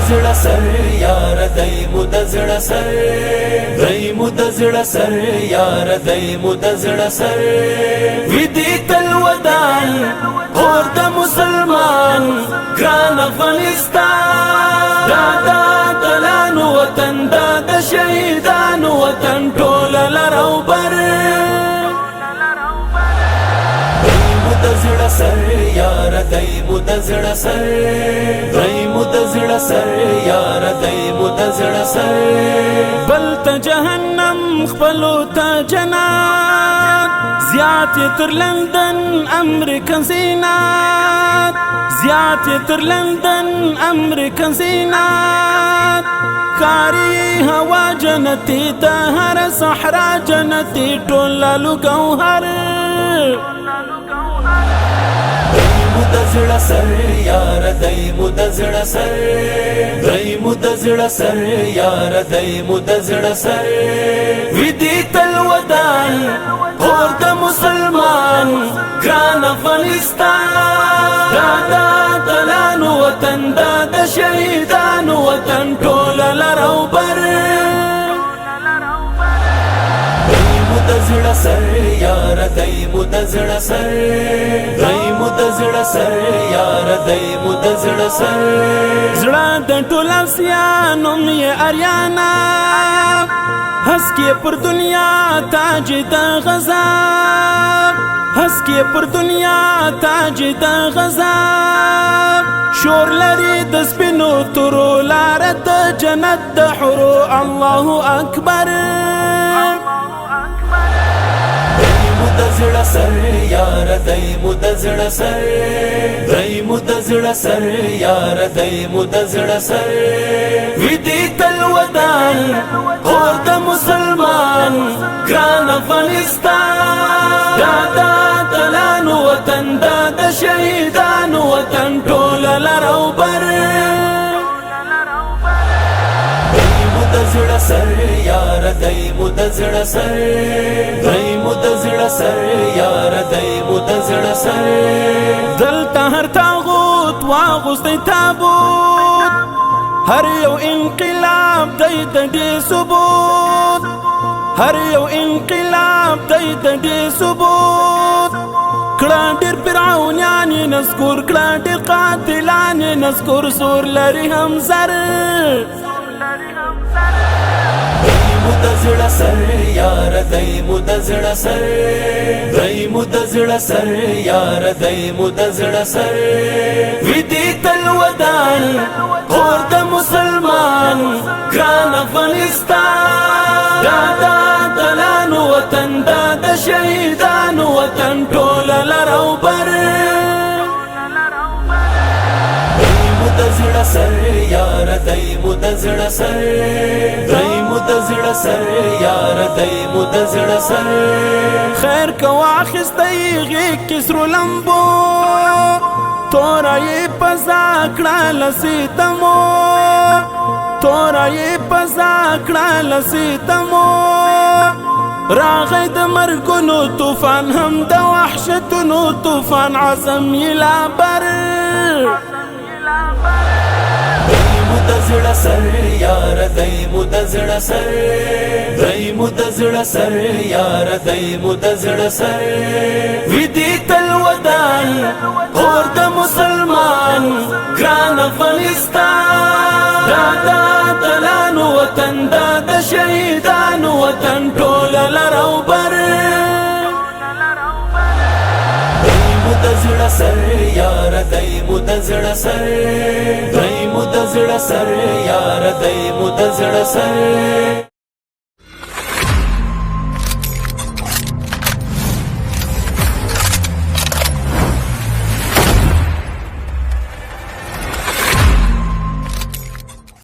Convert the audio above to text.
زړه سر یار دای مو د زړه سر دای مو د زړه سر یار دای مو د زړه سر ودی تل ودان اور د مسلمان ګران افغانستان دا دلانو وطن دا د شهیدانو وطن ټول لرو بر زړه سر یار دای مو د زړه سر دای مو د زړه سر یار دای مو د زړه سر بل ته جهنم خپلو ته جنات زیات تر لندن امریکن زینات زیات تر لندن امریکن زینات کاری هوا جنتی د هر صحرا جنتی ټول لو گوهر د زړه سر یار دای مو د زړه سر دای مو د زړه سر یار دای مو د زړه سر ودی تل ودان اور د مسلمان ګران افغانستان دا دلانو وطن دا د شهیدانو وطن ټول لرو بر زړه سر یار دای مو د زړه سر دای مو د زړه سر یار دای مو د زړه سر زړه د ټول افسیانو می اریانا هسکی پر دنیا تاج د غزا هسکی پر دنیا تاج د غزا شور لري د سپینو تورو لار د جنت د حورو الله اکبر زړه سر یار دای مو د زړه سر دای مو د زړه سر یار دای مو د زړه سر ودی تل ودان اور د مسلمان ګران افغانستان دا دلانو وطن دا د شهیدانو وطن ټول لرو بر زړه سر یار دای مو د زړه سر دای مو د زړه سر یار دای مو د زړه سر دلته هر تاغوت واغوستی تابوت هر یو انقلاب دای د دې ثبوت هر یو انقلاب دای د دې ثبوت کړه ډېر فرعونیان نذکر کړه ډېر قاتلان نذکر سور لري هم زر د زړه سر یار دای مو د زړه سر دای مو د زړه سر یار دای مو د زړه سر ودی تل ودان اور د مسلمان ګران افغانستان دا دلانو وطن دا د شهیدانو وطن ټول لرو بر زړه سر یار دای مو د زړه سر دای مو د زړه سر یار دای مو د زړه سر خیر کو اخستای غیږ کسرو لمبو تورای پزا کړه لسیتمو تورای پزا کړه لسیتمو راغی د مرګونو طوفان هم د وحشتونو طوفان عظم یلا بر د زړه سر یار دای مو د زړه سر دای مو د زړه سر یار دای مو د زړه سر ودی تل ودان اور د مسلمان ګران افغانستان دا دلانو وطن دا د شهیدانو وطن ټول لرو بر د زړه سر یار دای مو د زړه سر دای مو د زړه سر یار دای مو د زړه سر